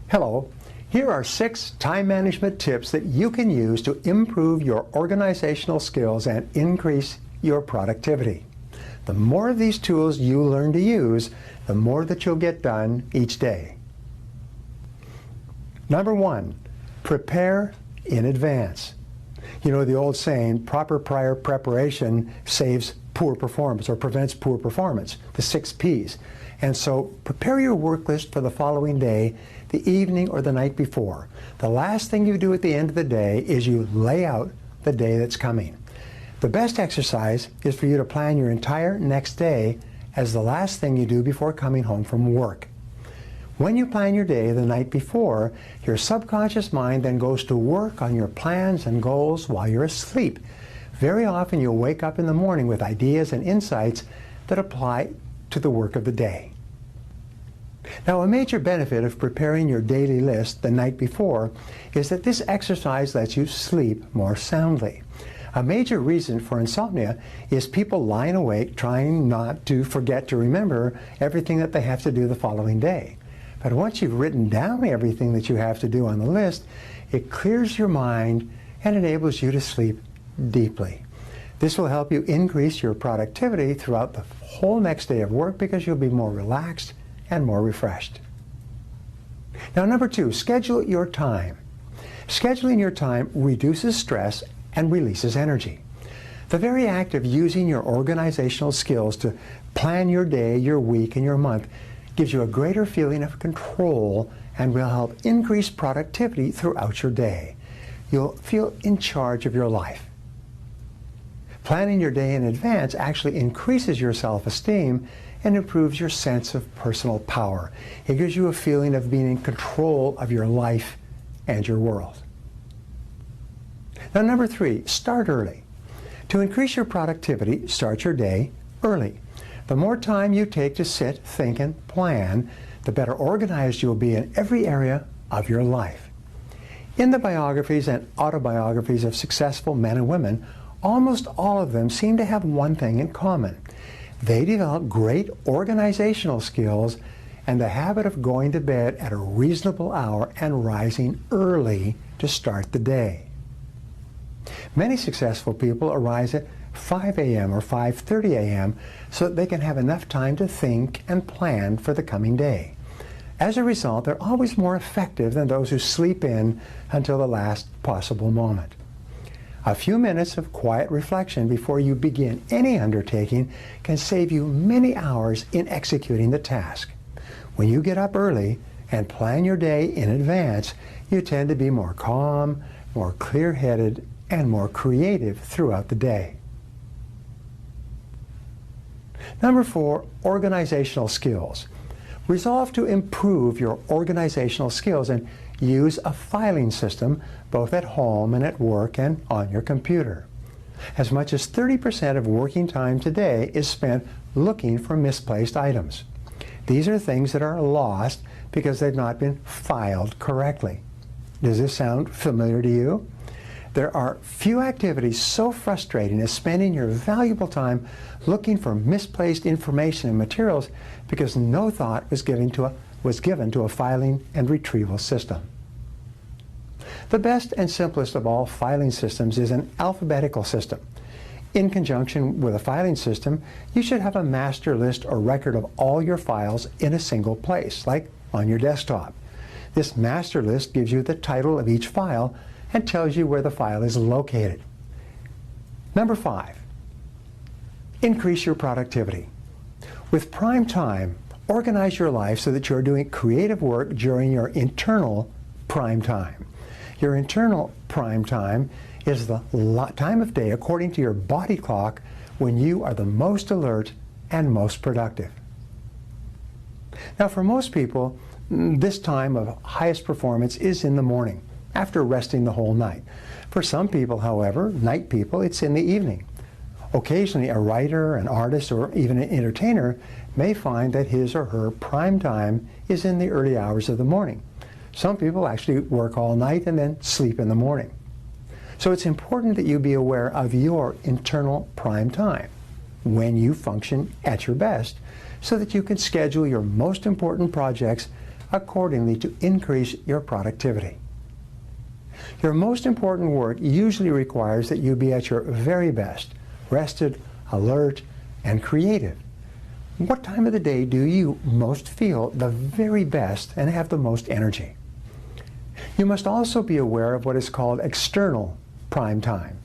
Hello, here are 6 time management tips that you can use to improve your organizational skills and increase your productivity. The more of these tools you learn to use, the more that you'll get done each day. Number 1, prepare in advance. You know the old saying, proper prior preparation saves poor performance or prevents poor performance, the 6 P's. And so prepare your work list for the following day, the evening or the night before. The last thing you do at the end of the day is you lay out the day that's coming. The best exercise is for you to plan your entire next day as the last thing you do before coming home from work. When you plan your day the night before, your subconscious mind then goes to work on your plans and goals while you're asleep. Very often you'll wake up in the morning with ideas and insights that apply to the work of the day. Now, a major benefit of preparing your daily list the night before is that this exercise lets you sleep more soundly. A major reason for insomnia is people lying awake trying not to forget to remember everything that they have to do the following day. But once you've written down everything that you have to do on the list, it clears your mind and enables you to sleep deeply. This will help you increase your productivity throughout the whole next day of work because you'll be more relaxed and more refreshed. Now, number 2, schedule your time. Scheduling your time reduces stress and releases energy. The very act of using your organizational skills to plan your day, your week, and your month gives you a greater feeling of control and will help increase productivity throughout your day. You'll feel in charge of your life. Planning your day in advance actually increases your self-esteem and improves your sense of personal power. It gives you a feeling of being in control of your life and your world. Now, number 3, start early. To increase your productivity, start your day early. The more time you take to sit, think, and plan, the better organized you'll be in every area of your life. In the biographies and autobiographies of successful men and women, almost all of them seem to have one thing in common. They develop great organizational skills and the habit of going to bed at a reasonable hour and rising early to start the day. Many successful people arise at 5 a.m. or 5:30 a.m. so that they can have enough time to think and plan for the coming day. As a result, they're always more effective than those who sleep in until the last possible moment. A few minutes of quiet reflection before you begin any undertaking can save you many hours in executing the task. When you get up early and plan your day in advance, you tend to be more calm, more clear-headed, and more creative throughout the day. Number 4, organizational skills. Resolve to improve your organizational skills and use a filing system both at home and at work and on your computer. As much as 30% of working time today is spent looking for misplaced items. These are things that are lost because they've not been filed correctly. Does this sound familiar to you? There are few activities so frustrating as spending your valuable time looking for misplaced information and materials because no thought was given to a filing and retrieval system. The best and simplest of all filing systems is an alphabetical system. In conjunction with a filing system, you should have a master list or record of all your files in a single place, like on your desktop. This master list gives you the title of each file and tells you where the file is located. Number 5, increase your productivity. With prime time, organize your life so that you're doing creative work during your internal prime time. Your internal prime time is the time of day according to your body clock when you are the most alert and most productive. Now, for most people, this time of highest performance is in the morning, after resting the whole night. For some people, however, night people, it's in the evening. Occasionally, a writer, an artist, or even an entertainer may find that his or her prime time is in the early hours of the morning. Some people actually work all night and then sleep in the morning. So it's important that you be aware of your internal prime time, when you function at your best, so that you can schedule your most important projects accordingly to increase your productivity. Your most important work usually requires that you be at your very best, rested, alert, and creative. What time of the day do you most feel the very best and have the most energy? You must also be aware of what is called external prime time.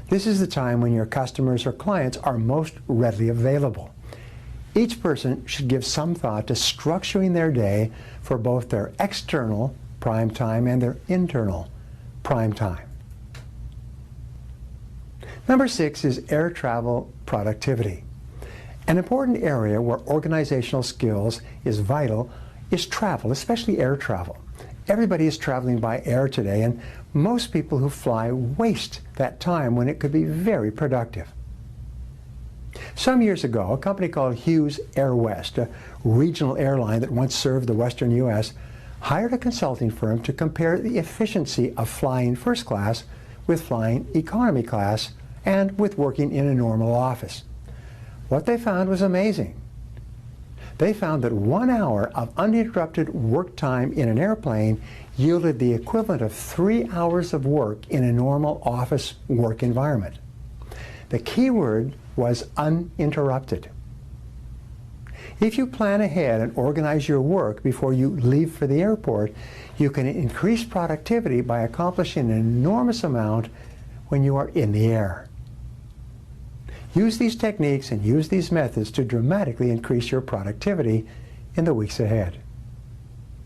This is the time when your customers or clients are most readily available. Each person should give some thought to structuring their day for both their external prime time and their internal prime time. Number 6 is air travel productivity. An important area where organizational skills is vital is travel, especially air travel. Everybody is traveling by air today, and most people who fly waste that time when it could be very productive. Some years ago, a company called Hughes Air West, a regional airline that once served the western U.S., hired a consulting firm to compare the efficiency of flying first class with flying economy class and with working in a normal office. What they found was amazing. They found that 1 hour of uninterrupted work time in an airplane yielded the equivalent of 3 hours of work in a normal office work environment. The key word was uninterrupted. If you plan ahead and organize your work before you leave for the airport, you can increase productivity by accomplishing an enormous amount when you are in the air. Use these techniques and use these methods to dramatically increase your productivity in the weeks ahead.